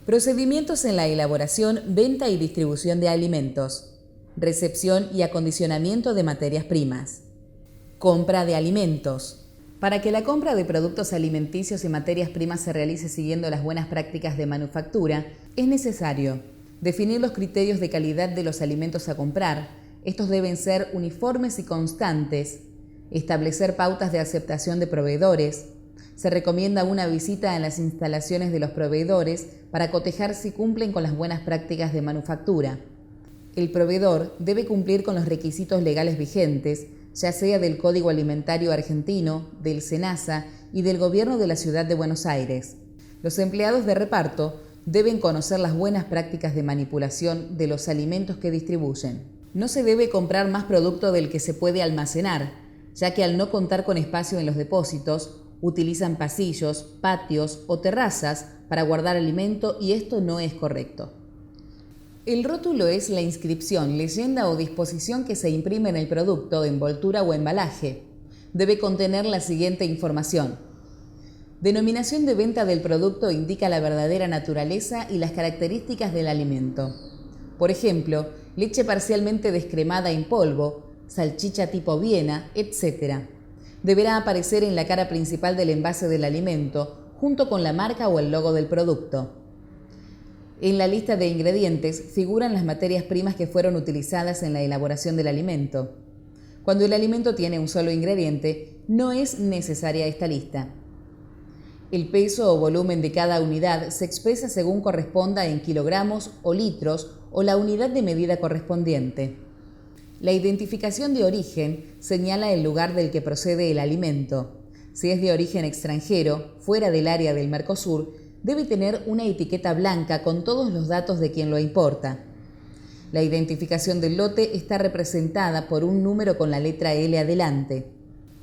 Procedimientos en la elaboración, venta y distribución de alimentos. Recepción y acondicionamiento de materias primas. Compra de alimentos. Para que la compra de productos alimenticios y materias primas se realice siguiendo las buenas prácticas de manufactura, es necesario definir los criterios de calidad de los alimentos a comprar. Estos deben ser uniformes y constantes. Establecer pautas de aceptación de proveedores. Se recomienda una visita en las instalaciones de los proveedores para cotejar si cumplen con las buenas prácticas de manufactura. El proveedor debe cumplir con los requisitos legales vigentes, ya sea del Código Alimentario Argentino, del SENASA y del Gobierno de la Ciudad de Buenos Aires. Los empleados de reparto deben conocer las buenas prácticas de manipulación de los alimentos que distribuyen. No se debe comprar más producto del que se puede almacenar, ya que al no contar con espacio en los depósitos, utilizan pasillos, patios o terrazas para guardar alimento y esto no es correcto. El rótulo es la inscripción, leyenda o disposición que se imprime en el producto, envoltura o embalaje. Debe contener la siguiente información. Denominación de venta del producto indica la verdadera naturaleza y las características del alimento. Por ejemplo, leche parcialmente descremada en polvo, salchicha tipo Viena, etc. Deberá aparecer en la cara principal del envase del alimento, junto con la marca o el logo del producto. En la lista de ingredientes figuran las materias primas que fueron utilizadas en la elaboración del alimento. Cuando el alimento tiene un solo ingrediente, no es necesaria esta lista. El peso o volumen de cada unidad se expresa según corresponda en kilogramos o litros o la unidad de medida correspondiente. La identificación de origen señala el lugar del que procede el alimento. Si es de origen extranjero, fuera del área del Mercosur, debe tener una etiqueta blanca con todos los datos de quien lo importa. La identificación del lote está representada por un número con la letra L adelante.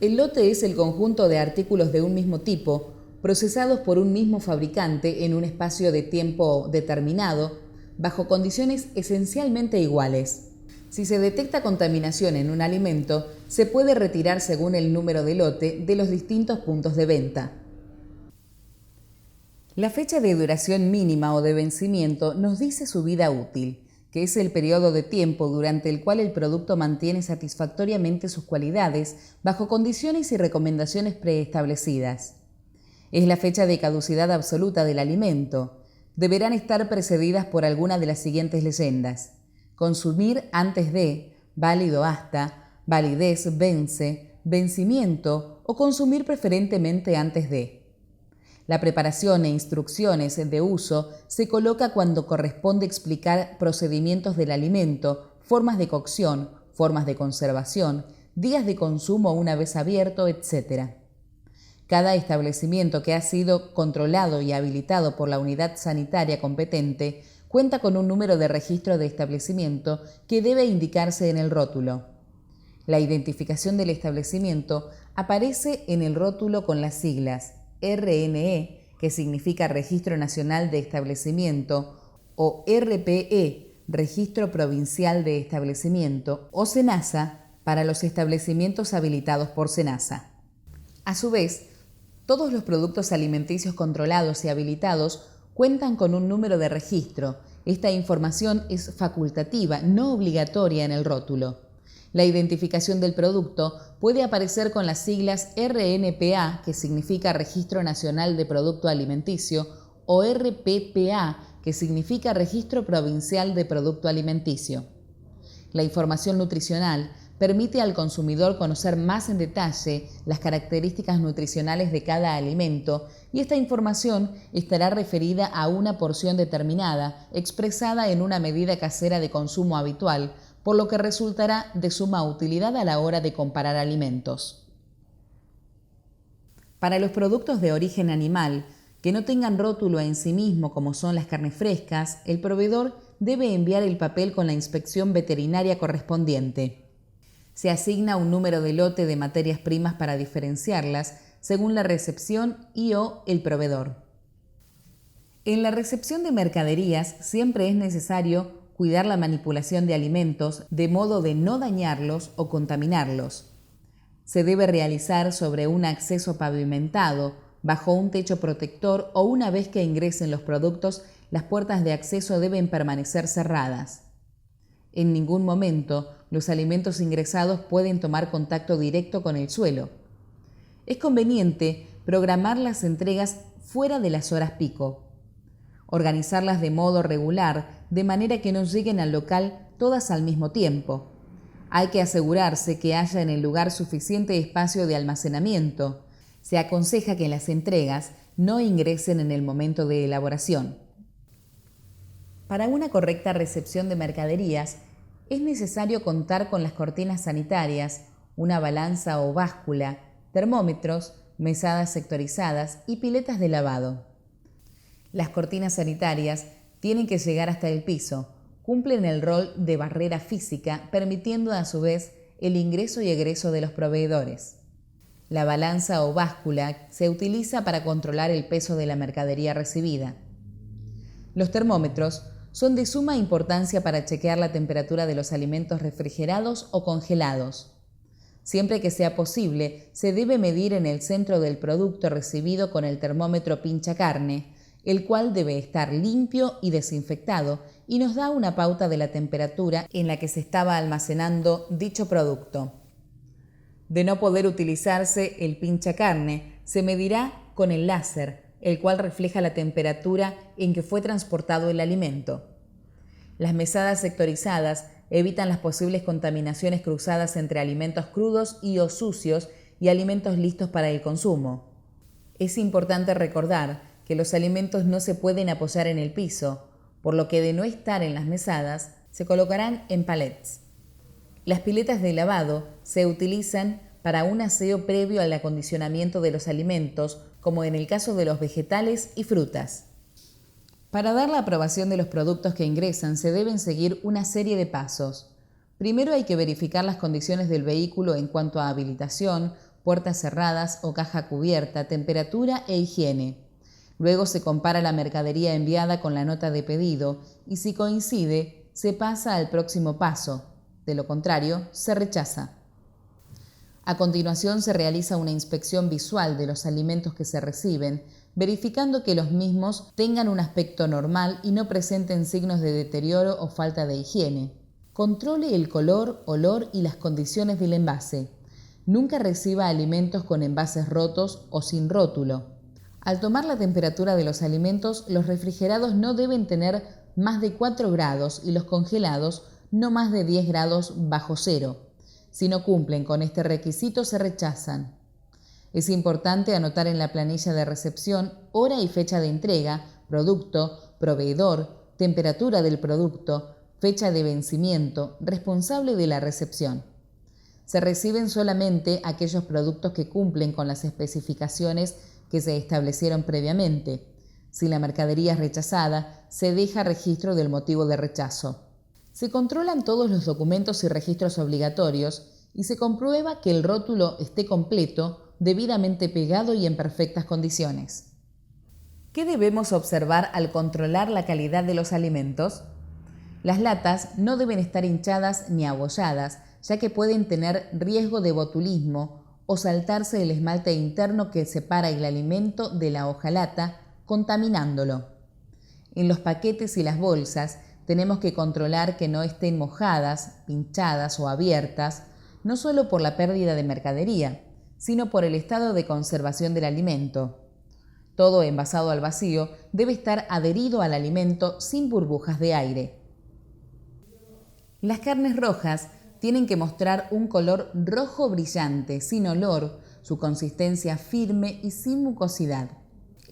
El lote es el conjunto de artículos de un mismo tipo, procesados por un mismo fabricante en un espacio de tiempo determinado, bajo condiciones esencialmente iguales. Si se detecta contaminación en un alimento, se puede retirar según el número de lote de los distintos puntos de venta. La fecha de duración mínima o de vencimiento nos dice su vida útil, que es el periodo de tiempo durante el cual el producto mantiene satisfactoriamente sus cualidades bajo condiciones y recomendaciones preestablecidas. Es la fecha de caducidad absoluta del alimento. Deberán estar precedidas por alguna de las siguientes leyendas. Consumir antes de, válido hasta, validez, vence, vencimiento o consumir preferentemente antes de. La preparación e instrucciones de uso se coloca cuando corresponde explicar procedimientos del alimento, formas de cocción, formas de conservación, días de consumo una vez abierto, etc. Cada establecimiento que ha sido controlado y habilitado por la unidad sanitaria competente cuenta con un número de registro de establecimiento que debe indicarse en el rótulo. La identificación del establecimiento aparece en el rótulo con las siglas RNE, que significa Registro Nacional de Establecimiento, o RPE, Registro Provincial de Establecimiento, o SENASA, para los establecimientos habilitados por SENASA. A su vez, todos los productos alimenticios controlados y habilitados cuentan con un número de registro. Esta información es facultativa, no obligatoria en el rótulo. La identificación del producto puede aparecer con las siglas RNPA, que significa Registro Nacional de Producto Alimenticio, o RPPA, que significa Registro Provincial de Producto Alimenticio. La información nutricional permite al consumidor conocer más en detalle las características nutricionales de cada alimento y esta información estará referida a una porción determinada, expresada en una medida casera de consumo habitual, por lo que resultará de suma utilidad a la hora de comparar alimentos. Para los productos de origen animal, que no tengan rótulo en sí mismo como son las carnes frescas, el proveedor debe enviar el papel con la inspección veterinaria correspondiente. Se asigna un número de lote de materias primas para diferenciarlas según la recepción y/o el proveedor. En la recepción de mercaderías siempre es necesario cuidar la manipulación de alimentos de modo de no dañarlos o contaminarlos. Se debe realizar sobre un acceso pavimentado, bajo un techo protector o una vez que ingresen los productos, las puertas de acceso deben permanecer cerradas. En ningún momento los alimentos ingresados pueden tomar contacto directo con el suelo. Es conveniente programar las entregas fuera de las horas pico. Organizarlas de modo regular, de manera que no lleguen al local todas al mismo tiempo. Hay que asegurarse que haya en el lugar suficiente espacio de almacenamiento. Se aconseja que las entregas no ingresen en el momento de elaboración. Para una correcta recepción de mercaderías, es necesario contar con las cortinas sanitarias, una balanza o báscula, termómetros, mesadas sectorizadas y piletas de lavado. Las cortinas sanitarias tienen que llegar hasta el piso, cumplen el rol de barrera física, permitiendo a su vez el ingreso y egreso de los proveedores. La balanza o báscula se utiliza para controlar el peso de la mercadería recibida. Los termómetros son de suma importancia para chequear la temperatura de los alimentos refrigerados o congelados. Siempre que sea posible, se debe medir en el centro del producto recibido con el termómetro pincha carne, el cual debe estar limpio y desinfectado y nos da una pauta de la temperatura en la que se estaba almacenando dicho producto. De no poder utilizarse el pincha carne, se medirá con el láser, el cual refleja la temperatura en que fue transportado el alimento. Las mesadas sectorizadas evitan las posibles contaminaciones cruzadas entre alimentos crudos y o sucios y alimentos listos para el consumo. Es importante recordar que los alimentos no se pueden apoyar en el piso, por lo que de no estar en las mesadas, se colocarán en palets. Las piletas de lavado se utilizan para un aseo previo al acondicionamiento de los alimentos, como en el caso de los vegetales y frutas. Para dar la aprobación de los productos que ingresan se deben seguir una serie de pasos. Primero hay que verificar las condiciones del vehículo en cuanto a habilitación, puertas cerradas o caja cubierta, temperatura e higiene. Luego se compara la mercadería enviada con la nota de pedido y si coincide, se pasa al próximo paso. De lo contrario, se rechaza. A continuación se realiza una inspección visual de los alimentos que se reciben, verificando que los mismos tengan un aspecto normal y no presenten signos de deterioro o falta de higiene. Controle el color, olor y las condiciones del envase. Nunca reciba alimentos con envases rotos o sin rótulo. Al tomar la temperatura de los alimentos, los refrigerados no deben tener más de 4 grados y los congelados no más de 10 grados bajo cero. Si no cumplen con este requisito, se rechazan. Es importante anotar en la planilla de recepción hora y fecha de entrega, producto, proveedor, temperatura del producto, fecha de vencimiento, responsable de la recepción. Se reciben solamente aquellos productos que cumplen con las especificaciones que se establecieron previamente. Si la mercadería es rechazada, se deja registro del motivo de rechazo. Se controlan todos los documentos y registros obligatorios y se comprueba que el rótulo esté completo, debidamente pegado y en perfectas condiciones. ¿Qué debemos observar al controlar la calidad de los alimentos? Las latas no deben estar hinchadas ni abolladas, ya que pueden tener riesgo de botulismo o saltarse el esmalte interno que separa el alimento de la hojalata, contaminándolo. En los paquetes y las bolsas tenemos que controlar que no estén mojadas, pinchadas o abiertas, no solo por la pérdida de mercadería, sino por el estado de conservación del alimento. Todo envasado al vacío debe estar adherido al alimento sin burbujas de aire. Las carnes rojas tienen que mostrar un color rojo brillante, sin olor, su consistencia firme y sin mucosidad.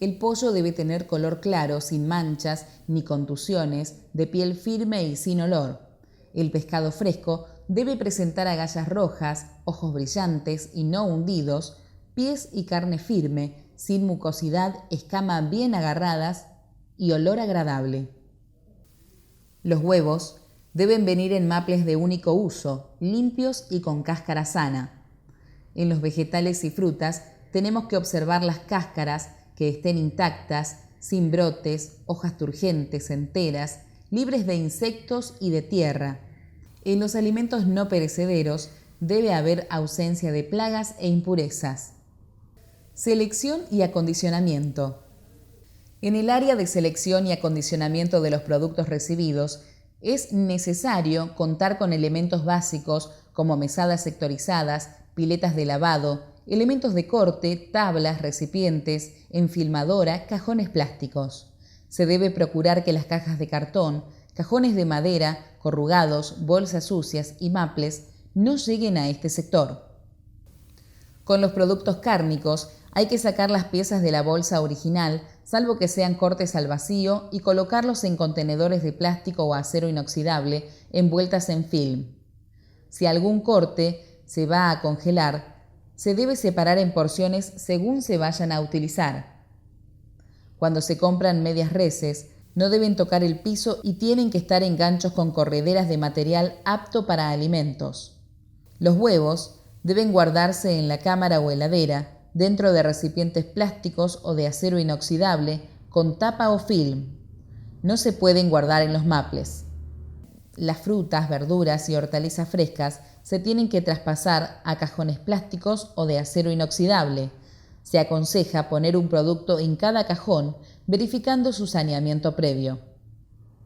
El pollo debe tener color claro, sin manchas ni contusiones, de piel firme y sin olor. El pescado fresco debe presentar agallas rojas, ojos brillantes y no hundidos, pies y carne firme, sin mucosidad, escama bien agarradas y olor agradable. Los huevos deben venir en maples de único uso, limpios y con cáscara sana. En los vegetales y frutas tenemos que observar las cáscaras que estén intactas, sin brotes, hojas turgentes, enteras, libres de insectos y de tierra. En los alimentos no perecederos debe haber ausencia de plagas e impurezas. Selección y acondicionamiento. En el área de selección y acondicionamiento de los productos recibidos, es necesario contar con elementos básicos como mesadas sectorizadas, piletas de lavado, elementos de corte, tablas, recipientes, enfilmadora, cajones plásticos. Se debe procurar que las cajas de cartón, cajones de madera, corrugados, bolsas sucias y maples no lleguen a este sector. Con los productos cárnicos hay que sacar las piezas de la bolsa original, salvo que sean cortes al vacío, y colocarlos en contenedores de plástico o acero inoxidable envueltas en film. Si algún corte se va a congelar, se debe separar en porciones según se vayan a utilizar. Cuando se compran medias reses, no deben tocar el piso y tienen que estar en ganchos con correderas de material apto para alimentos. Los huevos deben guardarse en la cámara o heladera, dentro de recipientes plásticos o de acero inoxidable con tapa o film. No se pueden guardar en los maples. Las frutas, verduras y hortalizas frescas se tienen que traspasar a cajones plásticos o de acero inoxidable. Se aconseja poner un producto en cada cajón, verificando su saneamiento previo.